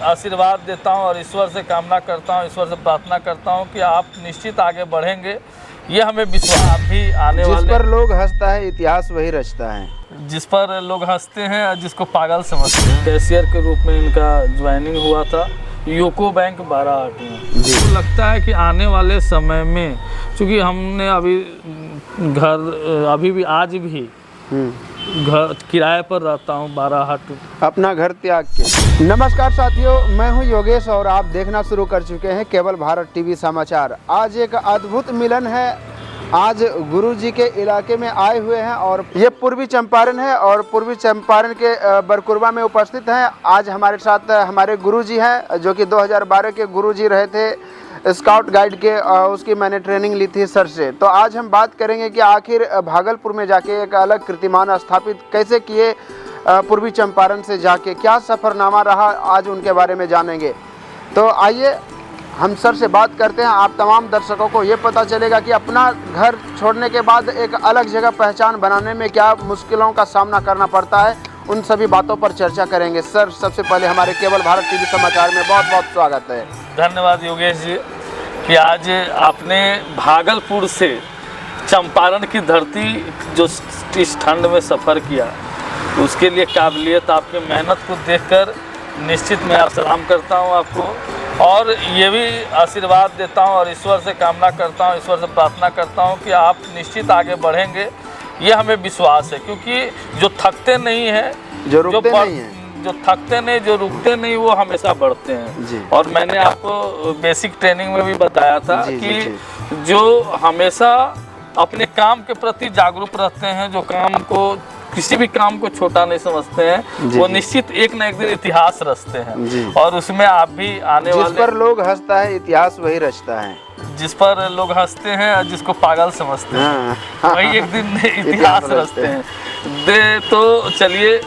आशीर्वाद देता हूं और ईश्वर से कामना करता हूं, ईश्वर से प्रार्थना करता हूं कि आप निश्चित आगे बढ़ेंगे। ये हमें विश्वास आप भी आने वाले। जिस पर लोग हंसता है इतिहास वही रचता है। जिस पर लोग हंसते हैं और जिसको पागल समझते हैं। कैशियर के रूप में इनका ज्वाइनिंग हुआ था यूको बैंक बाराहाट में। तो लगता है कि आने वाले समय में, चूँकि हमने अभी घर अभी भी आज भी घर किराए पर रहता हूँ बाराहाट, अपना घर त्याग के। नमस्कार साथियों, मैं हूं योगेश और आप देखना शुरू कर चुके हैं केवल भारत टीवी समाचार। आज एक अद्भुत मिलन है। आज गुरुजी के इलाके में आए हुए हैं और ये पूर्वी चंपारण है और पूर्वी चंपारण के बरकुरवा में उपस्थित हैं। आज हमारे साथ हमारे गुरुजी हैं जो कि 2012 के गुरुजी रहे थे स्काउट गाइड के, उसकी मैंने ट्रेनिंग ली थी सर से। तो आज हम बात करेंगे कि आखिर भागलपुर में जाके एक अलग कीर्तिमान स्थापित कैसे किए, पूर्वी चंपारण से जाके क्या सफ़रनामा रहा, आज उनके बारे में जानेंगे। तो आइए हम सर से बात करते हैं। आप तमाम दर्शकों को ये पता चलेगा कि अपना घर छोड़ने के बाद एक अलग जगह पहचान बनाने में क्या मुश्किलों का सामना करना पड़ता है, उन सभी बातों पर चर्चा करेंगे। सर, सबसे पहले हमारे केवल भारत टीवी समाचार में बहुत बहुत स्वागत है। धन्यवाद योगेश जी कि आज आपने भागलपुर से चंपारण की धरती जो इस ठंड में सफ़र किया, उसके लिए काबिलियत, आपकी मेहनत को देखकर निश्चित मैं सलाम करता हूं आपको और ये भी आशीर्वाद देता हूं और ईश्वर से कामना करता हूं, ईश्वर से प्रार्थना करता हूं कि आप निश्चित आगे बढ़ेंगे। ये हमें विश्वास है, क्योंकि जो थकते नहीं हैं, जो थकते नहीं, जो रुकते नहीं, वो हमेशा बढ़ते हैं। और मैंने आपको बेसिक ट्रेनिंग में भी बताया था कि जो हमेशा अपने काम के प्रति जागरूक रहते हैं, जो काम को, किसी भी काम को छोटा नहीं समझते हैं, वो निश्चित एक न एक दिन इतिहास रचते हैं। और उसमें आप भी आने वाले। जिस पर लोग हंसता है इतिहास वही रचता है। जिस पर लोग हंसते हैं और जिसको पागल समझते हैं, वही एक दिन इतिहास रचते हैं। तो चलिए,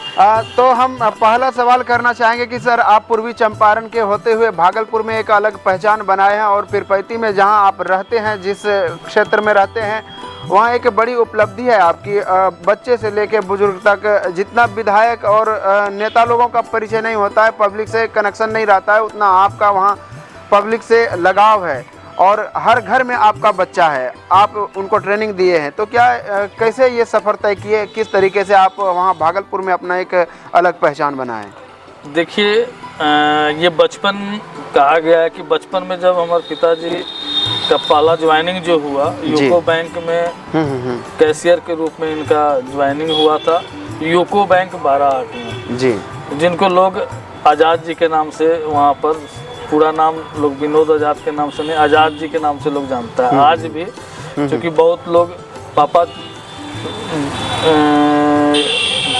तो हम पहला सवाल करना चाहेंगे कि सर, आप पूर्वी चंपारण के होते हुए भागलपुर में एक अलग पहचान बनाए हैं और पीरपैती में जहां आप रहते हैं, जिस क्षेत्र में रहते हैं, वहाँ एक बड़ी उपलब्धि है आपकी। बच्चे से लेकर बुजुर्ग तक जितना विधायक और नेता लोगों का परिचय नहीं होता है, पब्लिक से कनेक्शन नहीं रहता है, उतना आपका वहाँ पब्लिक से लगाव है और हर घर में आपका बच्चा है। आप उनको ट्रेनिंग दिए हैं, तो क्या कैसे ये सफ़र तय किए, किस तरीके से आप वहाँ भागलपुर में अपना एक अलग पहचान बनाएं? देखिए, ये बचपन कहा गया है कि बचपन में जब हमारे पिताजी का पहला ज्वाइनिंग जो हुआ यूको बैंक में, कैशियर के रूप में इनका ज्वाइनिंग हुआ था यूको बैंक बाराहाट में जी, जिनको लोग आज़ाद जी के नाम से, वहाँ पर पूरा नाम लोग विनोद आज़ाद के नाम से नहीं, आज़ाद जी के नाम से लोग जानता है आज भी। क्योंकि बहुत लोग पापा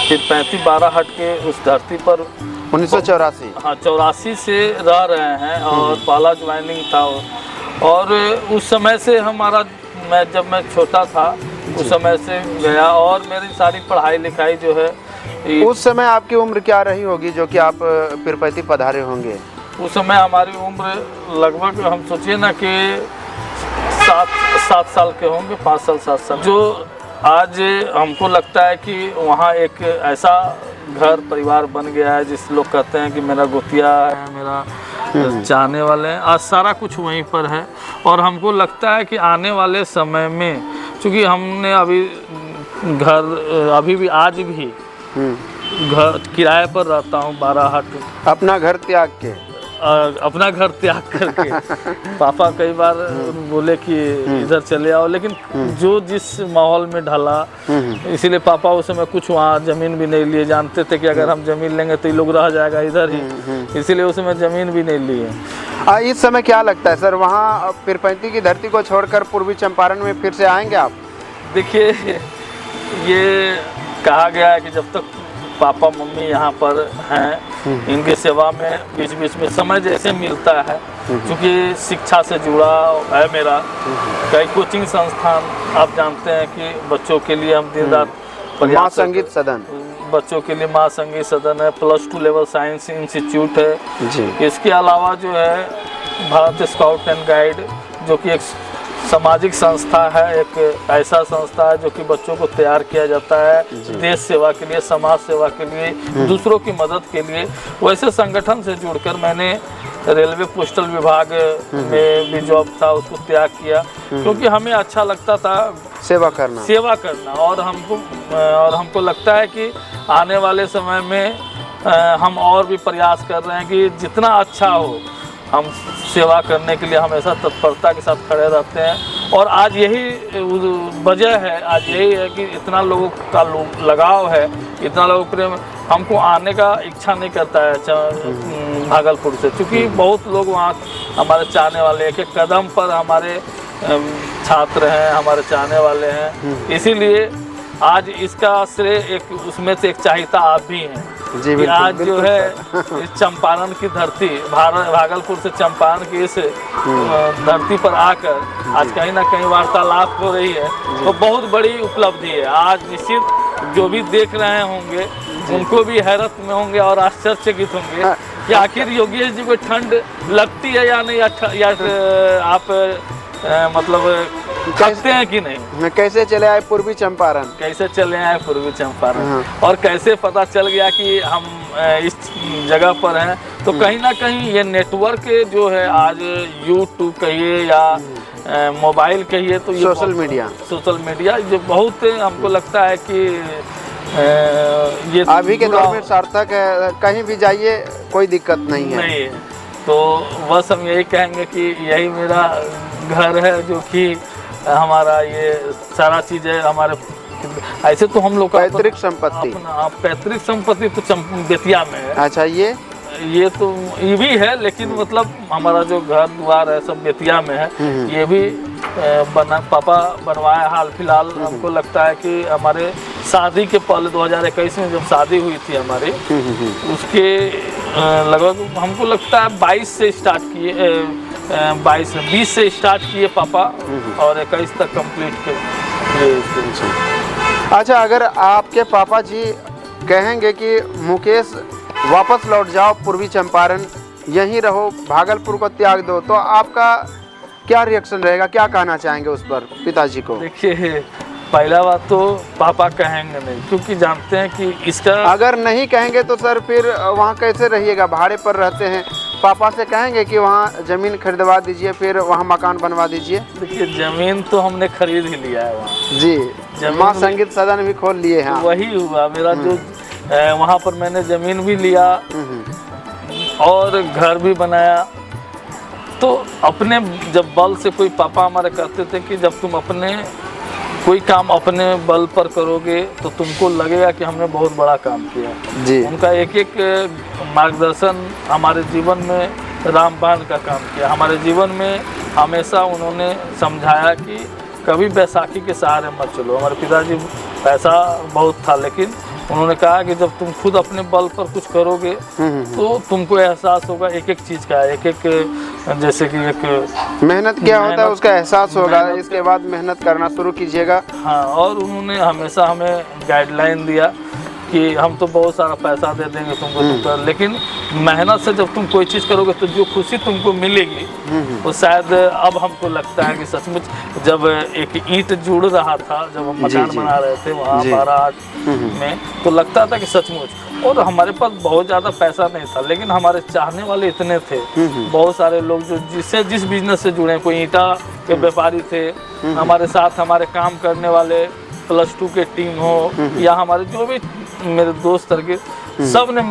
पीरपैती बाराहाट के उस धरती पर 1984 84 से रह रहे हैं और पहला ज्वाइनिंग था। और उस समय से जब मैं छोटा था, उस समय से गया और मेरी सारी पढ़ाई लिखाई जो है। उस समय आपकी उम्र क्या रही होगी जो कि आप पीरपैती पधारे होंगे? उस समय हमारी उम्र लगभग, हम सोचिए ना कि 7 साल के होंगे, 5 साल 7 साल। जो आज हमको लगता है कि वहाँ एक ऐसा घर परिवार बन गया है, जिस लोग कहते हैं कि मेरा गोतिया है, मेरा चाहने वाले हैं, आज सारा कुछ वहीं पर है। और हमको लगता है कि आने वाले समय में, चूँकि हमने अभी घर अभी भी आज भी घर किराए पर रहता हूँ बाराहाट, अपना घर त्याग के, अपना घर त्याग करके। पापा कई बार बोले कि इधर चले आओ, लेकिन जो जिस माहौल में ढला, इसीलिए पापा उस समय कुछ वहाँ ज़मीन भी नहीं लिए। जानते थे कि अगर हम ज़मीन लेंगे तो ये लोग रह जाएगा इधर ही, इसीलिए उस समय ज़मीन भी नहीं लिए। इस समय क्या लगता है सर, वहाँ पीरपैती की धरती को छोड़कर पूर्वी चंपारण में फिर से आएंगे आप? देखिए, ये कहा गया है कि जब तक पापा मम्मी यहाँ पर हैं, इनकी सेवा में बीच बीच में समय जैसे मिलता है, क्योंकि शिक्षा से जुड़ा है मेरा। कई कोचिंग संस्थान आप जानते हैं कि बच्चों के लिए हम दिन रात माँ संगीत सदन, बच्चों के लिए माँ संगीत सदन है, +2 लेवल साइंस इंस्टीट्यूट है जी। इसके अलावा जो है भारत स्काउट एंड गाइड, जो कि एक सामाजिक संस्था है, एक ऐसा संस्था है जो कि बच्चों को तैयार किया जाता है देश सेवा के लिए, समाज सेवा के लिए, दूसरों की मदद के लिए। वैसे संगठन से जुड़कर मैंने रेलवे पोस्टल विभाग में भी जॉब था, उसको त्याग किया क्योंकि हमें अच्छा लगता था सेवा करना। और हमको लगता है कि आने वाले समय में हम और भी प्रयास कर रहे हैं कि जितना अच्छा हो हम सेवा करने के लिए हमेशा तत्परता के साथ खड़े रहते हैं। और आज यही वजह है, आज यही है कि इतना लोगों का लगाव है, इतना लोगों प्रेम, हमको आने का इच्छा नहीं करता है भागलपुर से, क्योंकि बहुत लोग वहाँ हमारे चाहने वाले, एक एक कदम पर हमारे छात्र हैं, हमारे चाहने वाले हैं। इसीलिए आज इसका श्रेय एक उसमें से एक चाहिता आप भी हैं जी। कि आज जो है इस चंपारण की धरती, भागलपुर से चंपारण की इस धरती पर आकर आज कहीं ना कहीं वार्तालाप हो रही है, तो बहुत बड़ी उपलब्धि है। आज निश्चित जो भी देख रहे होंगे उनको भी हैरत में होंगे और आश्चर्यचकित होंगे कि आखिर योगेश जी को ठंड लगती है या नहीं, या आप मतलब करते हैं कि नहीं। कैसे चले आए पूर्वी चंपारण? कैसे चले आए पूर्वी चंपारण और कैसे पता चल गया कि हम इस जगह पर हैं? तो कहीं ना कहीं ये नेटवर्क जो है, आज यूट्यूब कहिए या मोबाइल कहिए, तो ये सोशल मीडिया जो बहुत हमको लगता है कि ये अभी के दौर में सार्थक है, कहीं भी जाइए कोई दिक्कत नहीं है। तो बस हम यही कहेंगे कि यही मेरा घर है, जो कि हमारा ये सारा चीज़ है हमारे। ऐसे तो हम लोग का पैतृक संपत्ति, पैतृक संपत्ति तो बेतिया में है। अच्छा, ये तो ये भी है, लेकिन मतलब हमारा जो घर द्वार है सब बेतिया में है। ये भी पापा बनवाया हाल फिलहाल। हमको लगता है कि हमारे शादी के पहले 2021 में जब शादी हुई थी हमारी, उसके लगभग हमको लगता है 22 से स्टार्ट किए, 20 से स्टार्ट किए पापा और 21 तक कंप्लीट किए। अच्छा, अगर आपके पापा जी कहेंगे कि मुकेश वापस लौट जाओ पूर्वी चंपारण, यहीं रहो, भागलपुर को त्याग दो, तो आपका क्या रिएक्शन रहेगा, क्या कहना चाहेंगे उस पर पिताजी को? देखिए, पहला बात तो पापा कहेंगे नहीं, क्योंकि जानते हैं कि इसका, अगर नहीं कहेंगे तो सर फिर वहाँ कैसे रहिएगा? भाड़े पर रहते हैं, पापा से कहेंगे कि वहाँ ज़मीन खरीदवा दीजिए, फिर वहाँ मकान बनवा दीजिए। देखिए, ज़मीन तो हमने खरीद ही लिया है वहाँ जी, माँ संगीत सदन भी खोल लिए हैं। वही हुआ मेरा, जो वहाँ पर मैंने ज़मीन भी लिया और घर भी बनाया। तो अपने जब बल से, कोई पापा हमारे कहते थे कि जब तुम अपने कोई काम अपने बल पर करोगे तो तुमको लगेगा कि हमने बहुत बड़ा काम किया जी। उनका एक एक मार्गदर्शन हमारे जीवन में रामबाण का काम किया। हमारे जीवन में हमेशा उन्होंने समझाया कि कभी बैसाखी के सहारे मत चलो। हमारे पिताजी पैसा बहुत था, लेकिन उन्होंने कहा कि जब तुम खुद अपने बल पर कुछ करोगे तो तुमको एहसास होगा एक एक चीज़ का, एक एक जैसे कि एक मेहनत क्या होता है उसका एहसास होगा। इसके बाद मेहनत करना शुरू कीजिएगा। हाँ, और उन्होंने हमेशा हमें गाइडलाइन दिया कि हम तो बहुत सारा पैसा दे देंगे तुमको, तुम कर, लेकिन मेहनत से जब तुम कोई चीज़ करोगे तो जो खुशी तुमको मिलेगी वो शायद, अब हमको लगता है कि सचमुच जब एक ईंट जुड़ रहा था, जब हम मकान बना रहे थे वहाँ 12-8 में, तो लगता था कि सचमुच। और हमारे पास बहुत ज़्यादा पैसा नहीं था, लेकिन हमारे चाहने वाले इतने थे। बहुत सारे लोग जो जिस बिजनेस से जुड़े, कोई ईंटा के व्यापारी थे हमारे साथ, हमारे काम करने वाले +2 के टीम हो या हमारे जो भी मेरे दोस्त के, सब ने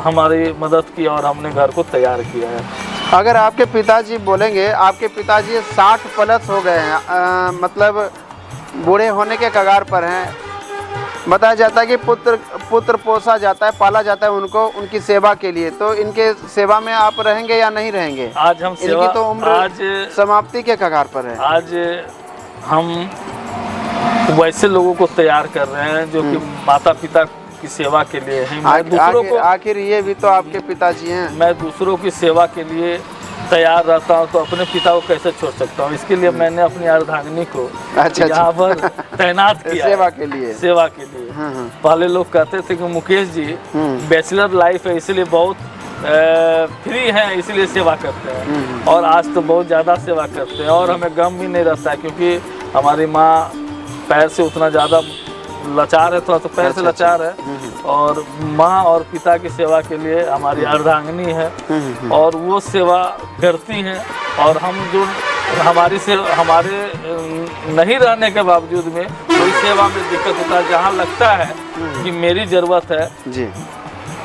हमारी मदद की और हमने घर को तैयार किया है। अगर आपके पिताजी बोलेंगे, आपके पिताजी 60+ हो गए हैं, मतलब बूढ़े होने के कगार पर हैं, बताया जाता है कि पुत्र पोसा जाता है, पाला जाता है उनको, उनकी सेवा के लिए, तो इनके सेवा में आप रहेंगे या नहीं रहेंगे? आज हम इनकी तो उम्र आज समाप्ति के कगार पर है। आज हम वैसे लोगों को तैयार कर रहे हैं जो कि माता पिता की सेवा के लिए हैं। आखिर ये भी तो आपके पिताजी हैं। मैं दूसरों की सेवा के लिए तैयार रहता हूँ, तो अपने पिता को कैसे छोड़ सकता हूँ? इसके लिए मैंने अपनी अर्धांगिनी को यहाँ पर तैनात किया सेवा के लिए। पहले लोग कहते थे कि मुकेश जी बैचलर लाइफ है, इसलिए बहुत फ्री हैं इसलिए सेवा करते हैं। और आज तो बहुत ज़्यादा सेवा करते हैं और हमें गम भी नहीं रहता है, क्योंकि हमारी माँ पैर से उतना ज़्यादा लाचार है, थोड़ा तो पैर से लाचार है। और माँ और पिता की सेवा के लिए हमारी अर्धांगिनी है और वो सेवा करती हैं। और हम जो हमारे नहीं रहने के बावजूद में कोई सेवा में दिक्कत होता है, जहाँ लगता है कि मेरी ज़रूरत है जी,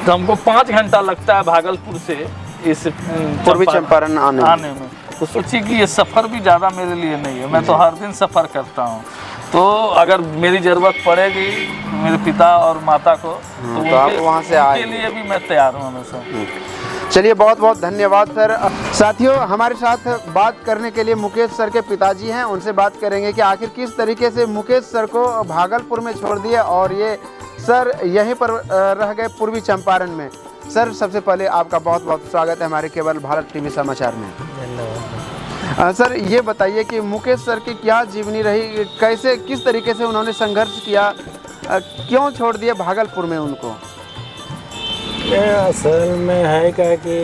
तो हमको 5 घंटा लगता है भागलपुर से इस पूर्वी चंपारण आने में। तो सोचिए कि ये सफ़र भी ज़्यादा मेरे लिए नहीं है, मैं तो हर दिन सफ़र करता हूँ। तो अगर मेरी ज़रूरत पड़ेगी मेरे पिता और माता को तो आप वहाँ से उनके लिए भी मैं तैयार हूँ हमेशा। चलिए, बहुत बहुत धन्यवाद सर। साथियों, हमारे साथ बात करने के लिए मुकेश सर के पिताजी हैं, उनसे बात करेंगे कि आखिर किस तरीके से मुकेश सर को भागलपुर में छोड़ दिया और ये सर यहीं पर रह गए पूर्वी चंपारण में। सर, सबसे पहले आपका बहुत बहुत स्वागत है हमारे केवल भारत टीवी समाचार में। धन्यवाद। सर, ये बताइए कि मुकेश सर की क्या जीवनी रही, कैसे किस तरीके से उन्होंने संघर्ष किया, क्यों छोड़ दिया भागलपुर में उनको? ये असल में है क्या कि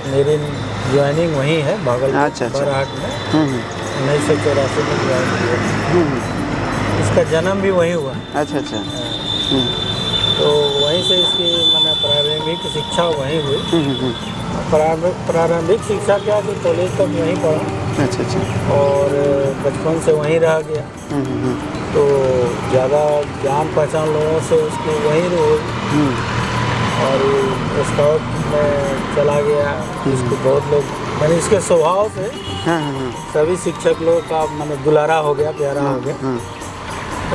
मेरी ज्वाइनिंग वहीं है भागलपुर बरहाट में 1984 में ज्वाइन किया। इसका जन्म भी वहीं हुआ। अच्छा। तो वहीं से इसकी मैंने प्रारंभिक शिक्षा वहीं हुई। प्रारंभिक शिक्षा क्या कि कॉलेज तक वहीं पढ़ा। अच्छा। और बचपन से वहीं रह गया। तो ज़्यादा जान पहचान लोगों से उसकी वहीं रही। और स्काउट में चला गया। इसको बहुत लोग मैंने इसके स्वभाव से सभी शिक्षक लोग का मैंने दुलारा हो गया, प्यारा हो गया।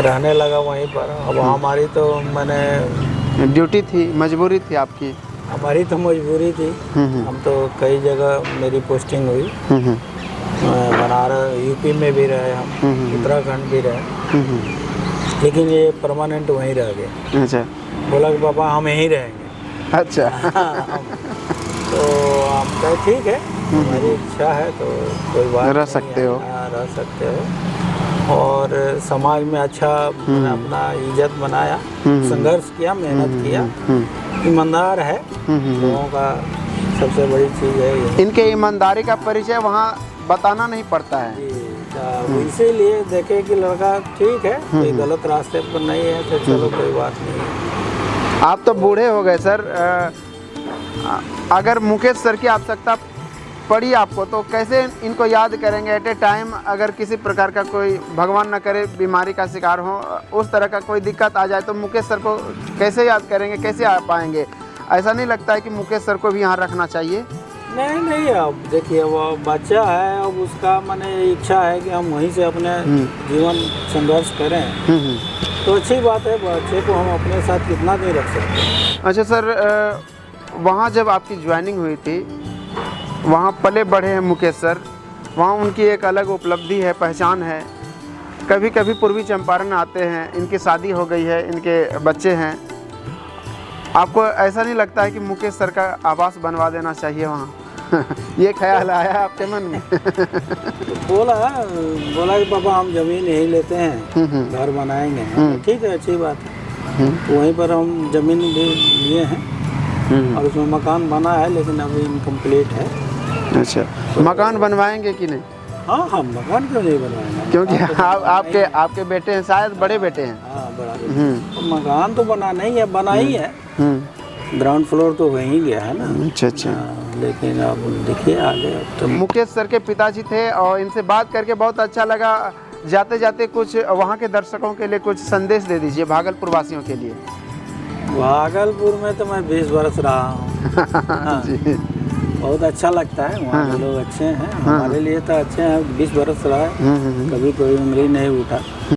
रहने लगा वहीं पर। अब हमारी तो मैंने ड्यूटी थी, मजबूरी थी आपकी? हमारी तो मजबूरी थी। हम तो कई जगह मेरी पोस्टिंग हुई। बनारस यूपी में भी रहे हम, उत्तराखंड भी रहे। लेकिन ये परमानेंट वहीं रह गए। अच्छा। बोला कि पापा हम यहीं रहेंगे। अच्छा। तो आप कहे ठीक है, हमारी इच्छा है तो कोई बात रह सकते हो। रह सकते हो। और समाज में अच्छा अपना इज्जत बनाया, संघर्ष किया, मेहनत किया, ईमानदार है। लोगों का सबसे बड़ी चीज़ है ये। इनके ईमानदारी का परिचय वहाँ बताना नहीं पड़ता है। इसीलिए देखे कि लड़का ठीक है, कोई गलत रास्ते पर नहीं है तो चलो कोई बात नहीं है। आप तो बूढ़े हो गए सर, अगर मुकेश सर की आवश्यकता पड़ी आपको तो कैसे इनको याद करेंगे एट ए टाइम? अगर किसी प्रकार का कोई भगवान न करे बीमारी का शिकार हो, उस तरह का कोई दिक्कत आ जाए तो मुकेश सर को कैसे याद करेंगे, कैसे आ पाएंगे? ऐसा नहीं लगता है कि मुकेश सर को भी यहाँ रखना चाहिए? नहीं, अब देखिए वो बच्चा है, अब उसका मैंने इच्छा है कि हम वहीं से अपने जीवन संघर्ष करें तो अच्छी बात है। बच्चे को हम अपने साथ कितना नहीं रख सकते। अच्छा सर, वहाँ जब आपकी ज्वाइनिंग हुई थी, वहाँ पले बढ़े हैं मुकेश सर, वहाँ उनकी एक अलग उपलब्धि है, पहचान है। कभी कभी पूर्वी चंपारण आते हैं, इनकी शादी हो गई है, इनके बच्चे हैं। आपको ऐसा नहीं लगता है कि मुकेश सर का आवास बनवा देना चाहिए वहाँ? ये ख्याल आया आपके मन में? बोला कि पापा हम ज़मीन यहीं लेते हैं, घर बनाएंगे। ठीक है, अच्छी बात है। तो वहीं पर हम ज़मीन भी लिए हैं और उसमें मकान बना है, लेकिन अभी इनकम्प्लीट है। अच्छा, तो मकान बनवाएंगे कि नहीं? हाँ, मकान क्यों नहीं बनवाएंगे? क्योंकि आपके बेटे हैं, शायद बड़े बेटे हैं। हाँ, बड़ा बेटे। तो मकान तो बना ही है। ग्राउंड फ्लोर तो वहीं गया है ना। अच्छा। लेकिन अब देखिए आगे। तो मुकेश सर के पिताजी थे और इनसे बात करके बहुत अच्छा लगा। जाते जाते कुछ वहाँ के दर्शकों के लिए कुछ संदेश दे दीजिए, भागलपुर वासियों के लिए। भागलपुर में तो मैं 20 वर्ष रहा हूँ। जी। बहुत अच्छा लगता है, वहाँ के लोग अच्छे हैं, हमारे लिए तो अच्छे हैं। 20 वर्ष रहा है, कभी कोई उंगली नहीं उठा।